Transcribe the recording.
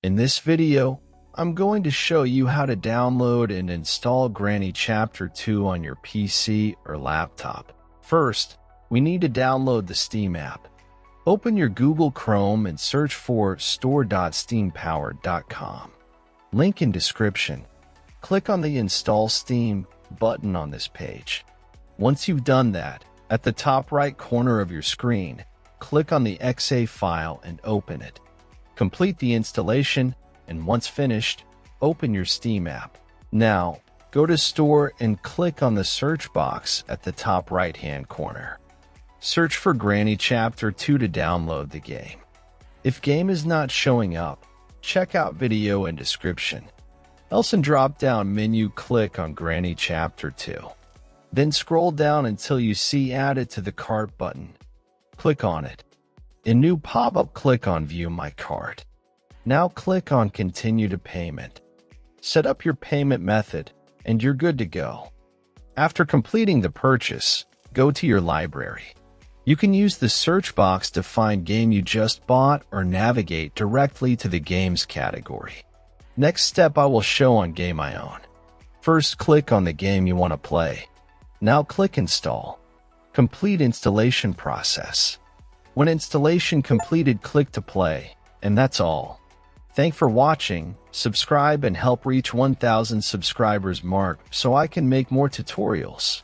In this video, I'm going to show you how to download and install Granny Chapter 2 on your PC or laptop. First, we need to download the Steam app. Open your Google Chrome and search for store.steampowered.com. Link in description. Click on the Install Steam button on this page. Once you've done that, at the top right corner of your screen, click on the .exe file and open it. Complete the installation, and once finished, open your Steam app. Now, go to Store and click on the search box at the top right-hand corner. Search for Granny Chapter 2 to download the game. If game is not showing up, check out video and description. Else in drop-down menu, click on Granny Chapter 2. Then scroll down until you see Add it to the cart button. Click on it. In new pop-up, click on View My Cart. Now click on Continue to Payment. Set up your payment method, and you're good to go. After completing the purchase, go to your library. You can use the search box to find game you just bought or navigate directly to the games category. Next step I will show on Game I Own. First, click on the game you want to play. Now click Install. Complete installation process. When installation completed, click to play, and that's all. Thanks for watching. Subscribe and help reach 1,000 subscribers mark so I can make more tutorials.